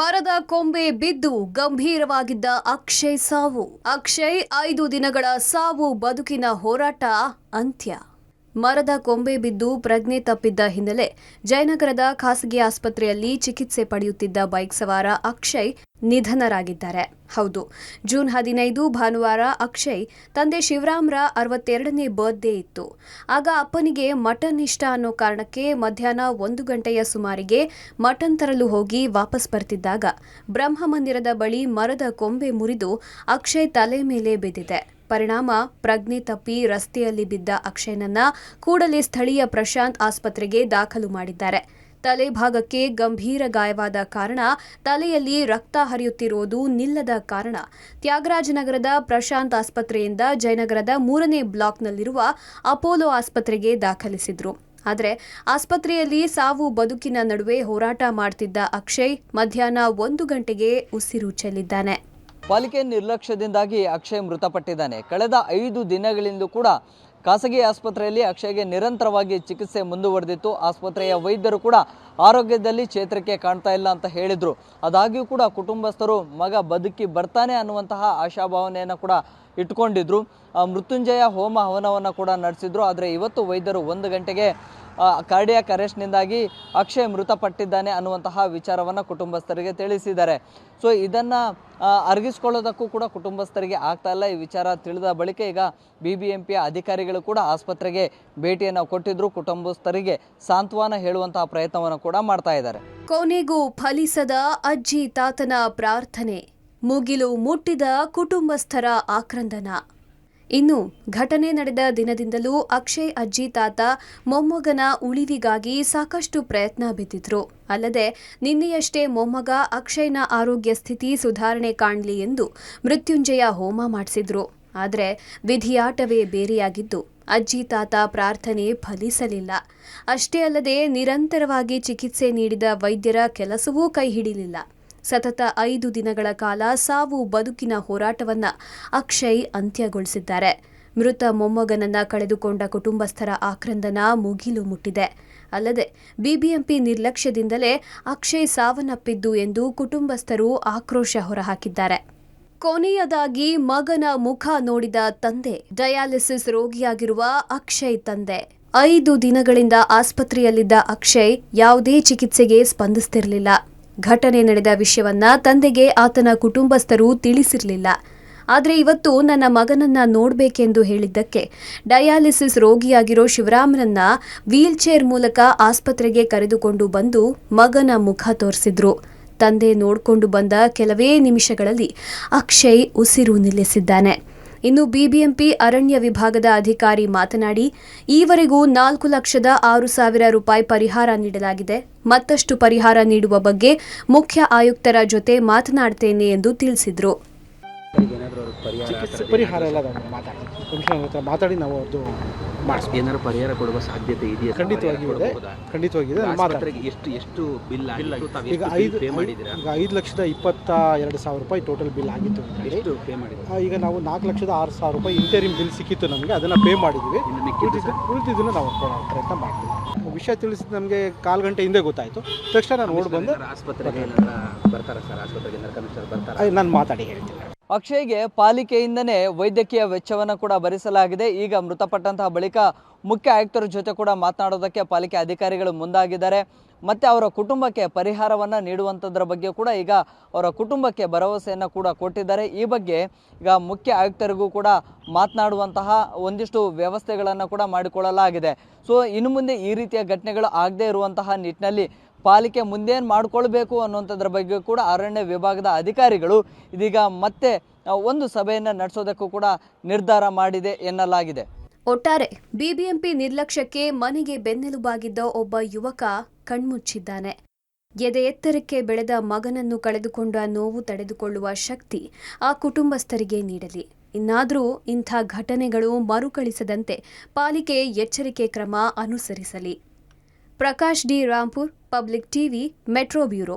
ಮರದ ಕೊಂಬೆ ಬಿದ್ದು ಗಂಭೀರವಾಗಿದ್ದ ಅಕ್ಷಯ್ ಸಾವು. ಅಕ್ಷಯ್ 5 ದಿನಗಳ ಸಾವು ಬದುಕಿನ ಹೋರಾಟ ಅಂತ್ಯ. ಮರದ ಕೊಂಬೆ ಬಿದ್ದು ಪ್ರಜ್ಞೆ ತಪ್ಪಿದ್ದ ಹಿನ್ನೆಲೆ ಜಯನಗರದ ಖಾಸಗಿ ಆಸ್ಪತ್ರೆಯಲ್ಲಿ ಚಿಕಿತ್ಸೆ ಪಡೆಯುತ್ತಿದ್ದ ಬೈಕ್ ಸವಾರ ಅಕ್ಷಯ್ ನಿಧನರಾಗಿದ್ದಾರೆ. ಹೌದು, ಜೂನ್ 15 ಭಾನುವಾರ ಅಕ್ಷಯ್ ತಂದೆ ಶಿವರಾಮ್ರ 62ನೇ ಬರ್ತ್ಡೇ ಇತ್ತು. ಆಗ ಅಪ್ಪನಿಗೆ ಮಟನ್ ಇಷ್ಟ ಅನ್ನೋ ಕಾರಣಕ್ಕೆ ಮಧ್ಯಾಹ್ನ 1 ಗಂಟೆಯ ಸುಮಾರಿಗೆ ಮಟನ್ ತರಲು ಹೋಗಿ ವಾಪಸ್ ಬರ್ತಿದ್ದಾಗ ಬ್ರಹ್ಮಮಂದಿರದ ಬಳಿ ಮರದ ಕೊಂಬೆ ಮುರಿದು ಅಕ್ಷಯ್ ತಲೆ ಮೇಲೆ ಬಿದ್ದಿದೆ. ಪರಿಣಾಮ ಪ್ರಜ್ಞೆ ತಪ್ಪಿ ರಸ್ತೆಯಲ್ಲಿ ಬಿದ್ದ ಅಕ್ಷಯ್ನನ್ನ ಕೂಡಲೇ ಸ್ಥಳೀಯ ಪ್ರಶಾಂತ್ ಆಸ್ಪತ್ರೆಗೆ ದಾಖಲು ಮಾಡಿದ್ದಾರೆ. ತಲೆ ಭಾಗಕ್ಕೆ ಗಂಭೀರ ಗಾಯವಾದ ಕಾರಣ ತಲೆಯಲ್ಲಿ ರಕ್ತ ಹರಿಯುತ್ತಿರುವುದು ನಿಲ್ಲದ ಕಾರಣ ತ್ಯಾಗರಾಜನಗರದ ಪ್ರಶಾಂತ್ ಆಸ್ಪತ್ರೆಯಿಂದ ಜಯನಗರದ 3ನೇ ಬ್ಲಾಕ್ನಲ್ಲಿರುವ ಅಪೋಲೋ ಆಸ್ಪತ್ರೆಗೆ ದಾಖಲಿಸಿದ್ರು. ಆದರೆ ಆಸ್ಪತ್ರೆಯಲ್ಲಿ ಸಾವು ಬದುಕಿನ ನಡುವೆ ಹೋರಾಟ ಮಾಡ್ತಿದ್ದ ಅಕ್ಷಯ್ ಮಧ್ಯಾಹ್ನ 1 ಗಂಟೆಗೆ ಉಸಿರು ಚೆಲ್ಲಿದ್ದಾನೆ. ಪಾಲಿಕೆ ನಿರ್ಲಕ್ಷ್ಯದಿಂದಾಗಿ ಅಕ್ಷಯ್ ಮೃತಪಟ್ಟಿದ್ದಾನೆ. ಕಳೆದ 5 ದಿನಗಳಿಂದ ಕೂಡ ಖಾಸಗಿ ಆಸ್ಪತ್ರೆಯಲ್ಲಿ ಅಕ್ಷಯ್ಗೆ ನಿರಂತರವಾಗಿ ಚಿಕಿತ್ಸೆ ಮುಂದುವರೆದಿತ್ತು. ಆಸ್ಪತ್ರೆಯ ವೈದ್ಯರು ಕೂಡ ಆರೋಗ್ಯದಲ್ಲಿ ಚೇತರಿಕೆ ಕಾಣ್ತಾ ಇಲ್ಲ ಅಂತ ಹೇಳಿದ್ರು. ಆದಾಗ್ಯೂ ಕೂಡ ಕುಟುಂಬಸ್ಥರು ಮಗ ಬದುಕಿ ಬರ್ತಾನೆ ಅನ್ನುವಂತಹ ಆಶಾಭಾವನೆಯನ್ನು ಕೂಡ ಇಟ್ಕೊಂಡಿದ್ರು. ಮೃತ್ಯುಂಜಯ ಹೋಮ ಹವನವನ್ನು ಕೂಡ ನಡೆಸಿದ್ರು. ಆದರೆ ಇವತ್ತು ವೈದ್ಯರು 1 ಗಂಟೆಗೆ ಕಾರ್ಡಿಯಾಕ್ ಅರೆಸ್ಟ್ನಿಂದಾಗಿ ಅಕ್ಷಯ್ ಮೃತಪಟ್ಟಿದ್ದಾನೆ ಅನ್ನುವಂತಹ ವಿಚಾರವನ್ನು ಕುಟುಂಬಸ್ಥರಿಗೆ ತಿಳಿಸಿದ್ದಾರೆ. ಸೊ ಇದನ್ನು ಅರಗಿಸ್ಕೊಳ್ಳೋದಕ್ಕೂ ಕೂಡ ಕುಟುಂಬಸ್ಥರಿಗೆ ಆಗ್ತಾ ಇಲ್ಲ. ಈ ವಿಚಾರ ತಿಳಿದ ಬಳಿಕ ಈಗ BBMP ಅಧಿಕಾರಿಗಳು ಕೂಡ ಆಸ್ಪತ್ರೆಗೆ ಭೇಟಿಯನ್ನು ಕೊಟ್ಟಿದ್ರು. ಕುಟುಂಬಸ್ಥರಿಗೆ ಸಾಂತ್ವನ ಹೇಳುವಂತಹ ಪ್ರಯತ್ನವನ್ನು ಕೂಡ ಮಾಡ್ತಾ ಇದ್ದಾರೆ. ಕೊನೆಗೂ ಫಲಿಸದ ಅಜ್ಜಿ ತಾತನ ಪ್ರಾರ್ಥನೆ, ಮುಗಿಲು ಮುಟ್ಟಿದ ಕುಟುಂಬಸ್ಥರ ಆಕ್ರಂದನ. ಇನ್ನು ಘಟನೆ ನಡೆದ ದಿನದಿಂದಲೂ ಅಕ್ಷಯ್ ಅಜ್ಜಿ ತಾತ ಮೊಮ್ಮಗನ ಉಳಿವಿಗಾಗಿ ಸಾಕಷ್ಟು ಪ್ರಯತ್ನ ಬಿದ್ದಿದ್ರು. ಅಲ್ಲದೆ ನಿನ್ನೆಯಷ್ಟೇ ಮೊಮ್ಮಗ ಅಕ್ಷಯ್ನ ಆರೋಗ್ಯ ಸ್ಥಿತಿ ಸುಧಾರಣೆ ಕಾಣಲಿ ಎಂದು ಮೃತ್ಯುಂಜಯ ಹೋಮ ಮಾಡಿಸಿದ್ರು. ಆದರೆ ವಿಧಿಯಾಟವೇ ಬೇರೆಯಾಗಿದ್ದು ಅಜ್ಜಿ ತಾತ ಪ್ರಾರ್ಥನೆ ಫಲಿಸಲಿಲ್ಲ. ಅಷ್ಟೇ ಅಲ್ಲದೆ ನಿರಂತರವಾಗಿ ಚಿಕಿತ್ಸೆ ನೀಡಿದ ವೈದ್ಯರ ಕೆಲಸವೂ ಕೈ ಹಿಡಿಲಿಲ್ಲ. ಸತತ 5 ದಿನಗಳ ಕಾಲ ಸಾವು ಬದುಕಿನ ಹೋರಾಟವನ್ನ ಅಕ್ಷಯ್ ಅಂತ್ಯಗೊಳಿಸಿದ್ದಾರೆ. ಮೃತ ಮೊಮ್ಮಗನನ್ನ ಕಳೆದುಕೊಂಡ ಕುಟುಂಬಸ್ಥರ ಆಕ್ರಂದನ ಮುಗಿಲು ಮುಟ್ಟಿದೆ. ಅಲ್ಲದೆ BBMP ನಿರ್ಲಕ್ಷ್ಯದಿಂದಲೇ ಅಕ್ಷಯ್ ಸಾವನ್ನಪ್ಪಿದ್ದು ಎಂದು ಕುಟುಂಬಸ್ಥರು ಆಕ್ರೋಶ ಹೊರಹಾಕಿದ್ದಾರೆ. ಕೊನೆಯದಾಗಿ ಮಗನ ಮುಖ ನೋಡಿದ ತಂದೆ, ಡಯಾಲಿಸಿಸ್ ರೋಗಿಯಾಗಿರುವ ಅಕ್ಷಯ್ ತಂದೆ. 5 ದಿನಗಳಿಂದ ಆಸ್ಪತ್ರೆಯಲ್ಲಿದ್ದ ಅಕ್ಷಯ್ ಯಾವುದೇ ಚಿಕಿತ್ಸೆಗೆ ಸ್ಪಂದಿಸುತ್ತಿರಲಿಲ್ಲ. ಘಟನೆ ನಡೆದ ವಿಷಯವನ್ನ ತಂದೆಗೆ ಆತನ ಕುಟುಂಬಸ್ಥರು ತಿಳಿಸಿರಲಿಲ್ಲ. ಆದರೆ ಇವತ್ತು ನನ್ನ ಮಗನನ್ನ ನೋಡಬೇಕೆಂದು ಹೇಳಿದ್ದಕ್ಕೆ ಡಯಾಲಿಸಿಸ್ ರೋಗಿಯಾಗಿರೋ ಶಿವರಾಮ್ರನ್ನ ವೀಲ್ಚೇರ್ ಮೂಲಕ ಆಸ್ಪತ್ರೆಗೆ ಕರೆದುಕೊಂಡು ಬಂದು ಮಗನ ಮುಖ ತೋರಿಸಿದ್ರು. ತಂದೆ ನೋಡಿಕೊಂಡು ಬಂದ ಕೆಲವೇ ನಿಮಿಷಗಳಲ್ಲಿ ಅಕ್ಷಯ್ ಉಸಿರು ನಿಲ್ಲಿಸಿದ್ದಾನೆ. ಇನ್ನು BBMP ಅರಣ್ಯ ವಿಭಾಗದ ಅಧಿಕಾರಿ ಮಾತನಾಡಿ, ಈವರೆಗೂ 4,06,000 ರೂಪಾಯಿ ಪರಿಹಾರ ನೀಡಲಾಗಿದೆ. ಮತ್ತಷ್ಟು ಪರಿಹಾರ ನೀಡುವ ಬಗ್ಗೆ ಮುಖ್ಯ ಆಯುಕ್ತರ ಜೊತೆ ಮಾತನಾಡ್ತೇನೆ ಎಂದು ತಿಳಿಸಿದರು. ಪರಿಹಾರ ಎಲ್ಲ ಮಾತಾಡಿ ನಾವು ಅದು ಮಾಡಿಸ್ತೀವಿ. ಏನಾದ್ರು ಪರಿಹಾರ ಕೊಡುವ ಸಾಧ್ಯತೆ ಇದೆಯಾ? ಖಂಡಿತವಾಗಿದೆ. ಎಷ್ಟು ಬಿಲ್ ಈಗ 5,22,000 ರೂಪಾಯಿ ಟೋಟಲ್ ಬಿಲ್ ಆಗಿತ್ತು. ಎಷ್ಟು ಪೇ ಮಾಡಿದ್ರು? ಈಗ ನಾವು 4,06,000 ರೂಪಾಯಿ ಇಂಟರಿಮ್ ಬಿಲ್ ಸಿಕ್ಕಿತ್ತು ನಮಗೆ, ಅದನ್ನು ಪೇ ಮಾಡಿದ್ದೀವಿ. ಉಳಿದಿದ್ದನ್ನು ನಾವು ಪ್ರಯತ್ನ ಮಾಡ್ತೀವಿ. ವಿಷಯ ತಿಳಿಸಿದ್ದು ನಮಗೆ 1/4 ಗಂಟೆ ಹಿಂದೆ ಗೊತ್ತಾಯಿತು. ತಕ್ಷಣ ನಾನು ಓಡಿ ಬಂದು ಆಸ್ಪತ್ರೆಗೆ ಬರ್ತಾರೆ ಸರ್, ಆಸ್ಪತ್ರೆಗೆ ಕಮಿಷನರ್ ಬರ್ತಾರೆ, ನಾನು ಮಾತಾಡಿ ಹೇಳ್ತೀನಿ. ಅಕ್ಷಯ್ಗೆ ಪಾಲಿಕೆಯಿಂದನೇ ವೈದ್ಯಕೀಯ ವೆಚ್ಚವನ್ನು ಕೂಡ ಭರಿಸಲಾಗಿದೆ. ಈಗ ಮೃತಪಟ್ಟಂತಹ ಬಳಿಕ ಮುಖ್ಯ ಆಯುಕ್ತರ ಜೊತೆ ಕೂಡ ಮಾತನಾಡೋದಕ್ಕೆ ಪಾಲಿಕೆ ಅಧಿಕಾರಿಗಳು ಮುಂದಾಗಿದ್ದಾರೆ. ಮತ್ತು ಅವರ ಕುಟುಂಬಕ್ಕೆ ಪರಿಹಾರವನ್ನು ನೀಡುವಂಥದ್ರ ಬಗ್ಗೆ ಕೂಡ ಈಗ ಅವರ ಕುಟುಂಬಕ್ಕೆ ಭರವಸೆಯನ್ನು ಕೂಡ ಕೊಟ್ಟಿದ್ದಾರೆ. ಈ ಬಗ್ಗೆ ಈಗ ಮುಖ್ಯ ಆಯುಕ್ತರಿಗೂ ಕೂಡ ಮಾತನಾಡುವಂತಹ ಒಂದಿಷ್ಟು ವ್ಯವಸ್ಥೆಗಳನ್ನು ಕೂಡ ಮಾಡಿಕೊಳ್ಳಲಾಗಿದೆ. ಸೊ ಇನ್ನು ಮುಂದೆ ಈ ರೀತಿಯ ಘಟನೆಗಳು ಆಗದೇ ಇರುವಂತಹ ನಿಟ್ಟಿನಲ್ಲಿ ಪಾಲಿಕೆ ಮುಂದೇನು ಮಾಡಿಕೊಳ್ಬೇಕು ಅನ್ನುವಂಥದ್ರ ಬಗ್ಗೆ ಕೂಡ ಅರಣ್ಯ ವಿಭಾಗದ ಅಧಿಕಾರಿಗಳು ಇದೀಗ ಮತ್ತೆ ಒಂದು ಸಭೆಯನ್ನು ನಡೆಸೋದಕ್ಕೂ ಕೂಡ ನಿರ್ಧಾರ ಮಾಡಿದೆ ಎನ್ನಲಾಗಿದೆ. ಒಟ್ಟಾರೆ BBMP ನಿರ್ಲಕ್ಷ್ಯಕ್ಕೆ ಮನೆಗೆ ಬೆನ್ನೆಲುಬಾಗಿದ್ದ ಒಬ್ಬ ಯುವಕ ಕಣ್ಮುಚ್ಚಿದ್ದಾನೆ. ಎದೆ ಎತ್ತರಕ್ಕೆ ಬೆಳೆದ ಮಗನನ್ನು ಕಳೆದುಕೊಂಡ ನೋವು ತಡೆದುಕೊಳ್ಳುವ ಶಕ್ತಿ ಆ ಕುಟುಂಬಸ್ಥರಿಗೆ ನೀಡಲಿ. ಇನ್ನಾದರೂ ಇಂಥ ಘಟನೆಗಳು ಮರುಕಳಿಸದಂತೆ ಪಾಲಿಕೆ ಎಚ್ಚರಿಕೆ ಕ್ರಮ ಅನುಸರಿಸಲಿ. Prakash D Rampur, public TV, metro bureau.